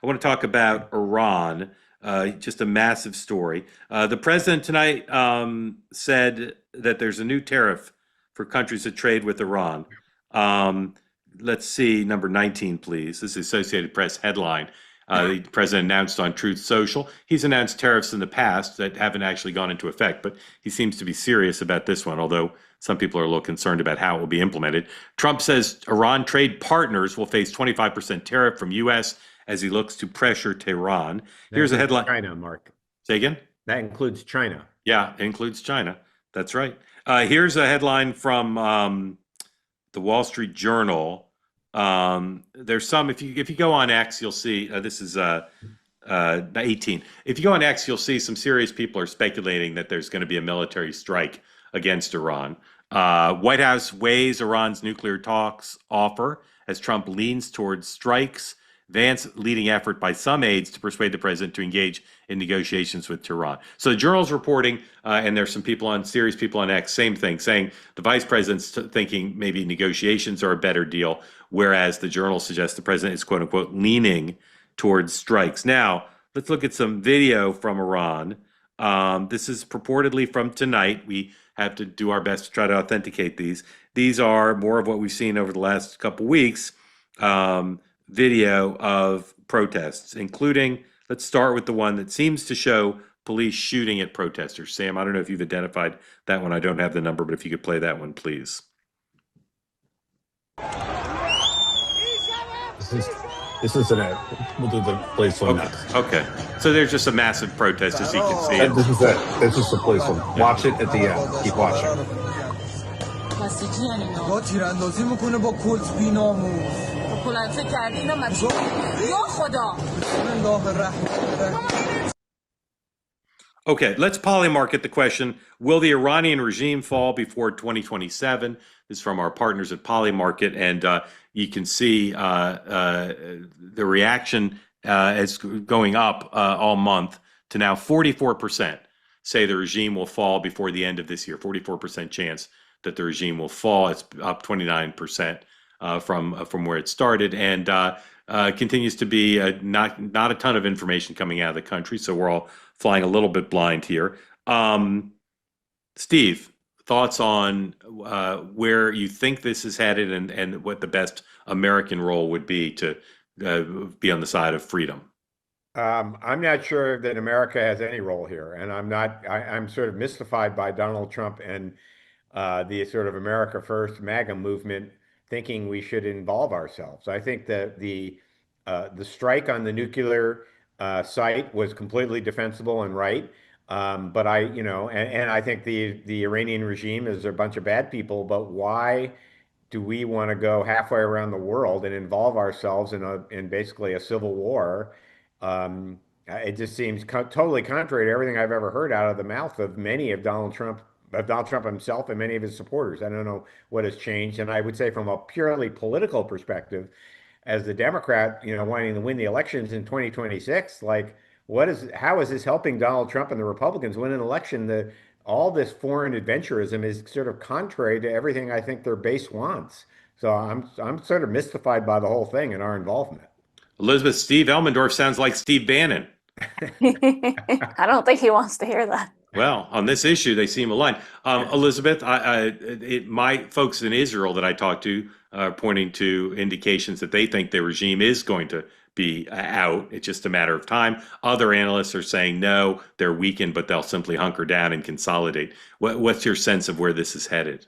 I want to talk about Iran. Just a massive story. The president tonight said that there's a new tariff for countries that trade with Iran. Um, let's see, number 19, please. This is Associated Press headline. The president announced on Truth Social. He's announced tariffs in the past that haven't actually gone into effect, but he seems to be serious about this one, although some people are a little concerned about how it will be implemented. Trump says Iran trade partners will face 25% tariff from U.S. as he looks to pressure Tehran. Here's a headline. China, Mark. Say again? That includes China. Yeah, it includes China. That's right. Here's a headline from the Wall Street Journal. There's some, if you go on X, you'll see, this is 18. If you go on X, you'll see some serious people are speculating that there's going to be a military strike against Iran. White House weighs Iran's nuclear talks offer as Trump leans towards strikes. Vance leading effort by some aides to persuade the president to engage in negotiations with Tehran. So the journal's reporting, and there's some people serious people on X, same thing, saying the vice president's thinking maybe negotiations are a better deal, whereas the journal suggests the president is quote unquote leaning towards strikes. Now, let's look at some video from Iran. This is purportedly from tonight. We have to do our best to try to authenticate these. These are more of what we've seen over the last couple weeks. Video of protests, including, let's start with the one that seems to show police shooting at protesters. Sam, I don't know if you've identified that one. I don't have the number, but if you could play that one, please. This is we'll do the police one next. Okay. So there's just a massive protest, as you can see. And this is it. This is the police one. Watch it at the end. Keep watching. Okay, let's Polymarket the question. Will the Iranian regime fall before 2027? This is from our partners at Polymarket, and you can see the reaction is going up all month to now 44% say the regime will fall before the end of this year. 44% chance that the regime will fall. It's up 29% from where it started, and continues to be not a ton of information coming out of the country. So we're all flying a little bit blind here. Steve, thoughts on where you think this is headed, and what the best American role would be to be on the side of freedom? I'm not sure that America has any role here, and I'm sort of mystified by Donald Trump and the sort of America First MAGA movement thinking we should involve ourselves. I think that the strike on the nuclear site was completely defensible and right. But I think the Iranian regime is a bunch of bad people, but why do we want to go halfway around the world and involve ourselves in basically a civil war? It just seems totally contrary to everything I've ever heard out of the mouth of many of Donald Trump himself and many of his supporters. I don't know what has changed. And I would say from a purely political perspective, as the Democrat, wanting to win the elections in 2026, like how is this helping Donald Trump and the Republicans win an election? All this foreign adventurism is sort of contrary to everything I think their base wants. So I'm sort of mystified by the whole thing and our involvement. Elizabeth, Steve Elmendorf sounds like Steve Bannon. I don't think he wants to hear that. Well, on this issue, they seem aligned. Elizabeth, my folks in Israel that I talked to are pointing to indications that they think the regime is going to be out. It's just a matter of time. Other analysts are saying no, they're weakened, but they'll simply hunker down and consolidate. What's your sense of where this is headed?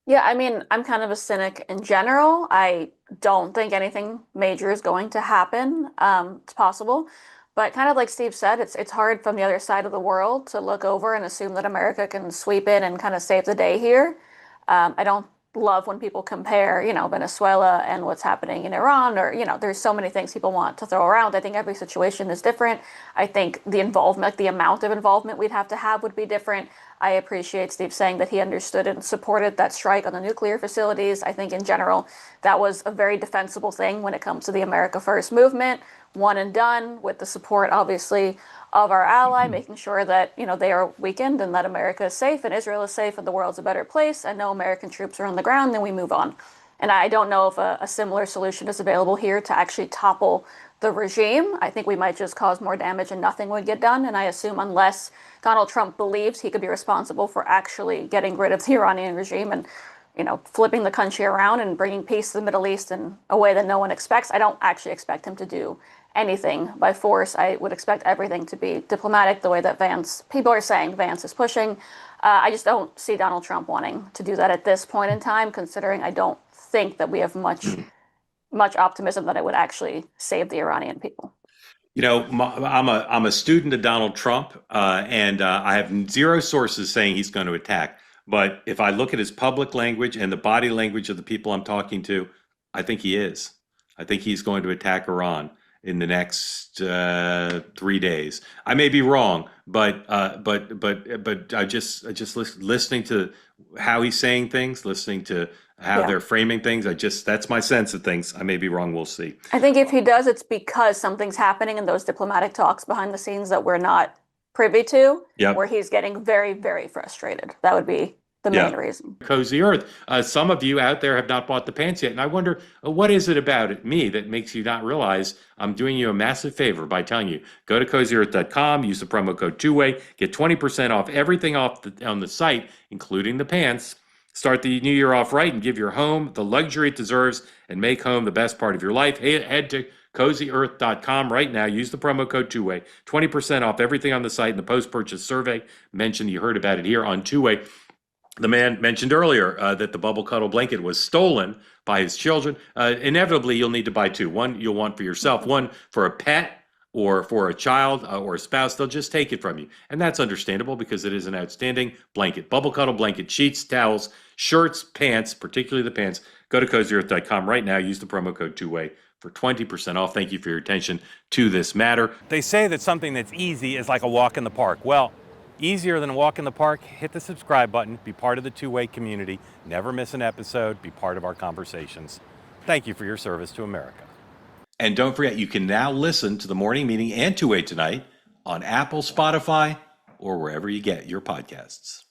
Yeah, I mean, I'm kind of a cynic in general. I don't think anything major is going to happen. It's possible. But kind of like Steve said, it's hard from the other side of the world to look over and assume that America can sweep in and kind of save the day here. I don't love when people compare, Venezuela and what's happening in Iran, or, there's so many things people want to throw around. I think every situation is different. I think the involvement, the amount of involvement we'd have to have would be different. I appreciate Steve saying that he understood and supported that strike on the nuclear facilities. I think in general, that was a very defensible thing when it comes to the America First movement. One and done, with the support, obviously, of our ally, making sure that, they are weakened and that America is safe and Israel is safe and the world's a better place and no American troops are on the ground, then we move on. And I don't know if a similar solution is available here to actually topple the regime. I think we might just cause more damage and nothing would get done. And I assume unless Donald Trump believes he could be responsible for actually getting rid of the Iranian regime and, flipping the country around and bringing peace to the Middle East in a way that no one expects, I don't actually expect him to do anything by force. I would expect everything to be diplomatic, the way that people are saying Vance is pushing. I just don't see Donald Trump wanting to do that at this point in time, considering I don't think that we have much optimism that it would actually save the Iranian people. I'm a student of Donald Trump, and I have zero sources saying he's going to attack. But if I look at his public language and the body language of the people I'm talking to, I think he is. I think he's going to attack Iran in the next 3 days. I may be wrong, but I just listening to how he's saying things, listening to how they're framing things. That's my sense of things. I may be wrong. We'll see. I think if he does, it's because something's happening in those diplomatic talks behind the scenes that we're not privy to, where he's getting very, very frustrated. That would be the main reason. Cozy Earth. Some of you out there have not bought the pants yet, and I wonder what is it about me that makes you not realize I'm doing you a massive favor by telling you go to cozyearth.com, use the promo code 2way, get 20% off everything on the site, including the pants. Start the new year off right and give your home the luxury it deserves and make home the best part of your life. Head to cozyearth.com right now. Use the promo code 2way, 20% off everything on the site in the post-purchase survey. Mentioned you heard about it here on 2way. The man mentioned earlier that the bubble cuddle blanket was stolen by his children. Inevitably, you'll need to buy two. One you'll want for yourself, one for a pet or for a child or a spouse. They'll just take it from you. And that's understandable because it is an outstanding blanket. Bubble cuddle blanket, sheets, towels, shirts, pants, particularly the pants. Go to cozyearth.com right now. Use the promo code 2way for 20% off. Thank you for your attention to this matter. They say that something that's easy is like a walk in the park. Well, easier than a walk in the park, hit the subscribe button, be part of the 2way community, never miss an episode, be part of our conversations. Thank you for your service to America. And don't forget, you can now listen to the morning meeting and 2way tonight on Apple, Spotify, or wherever you get your podcasts.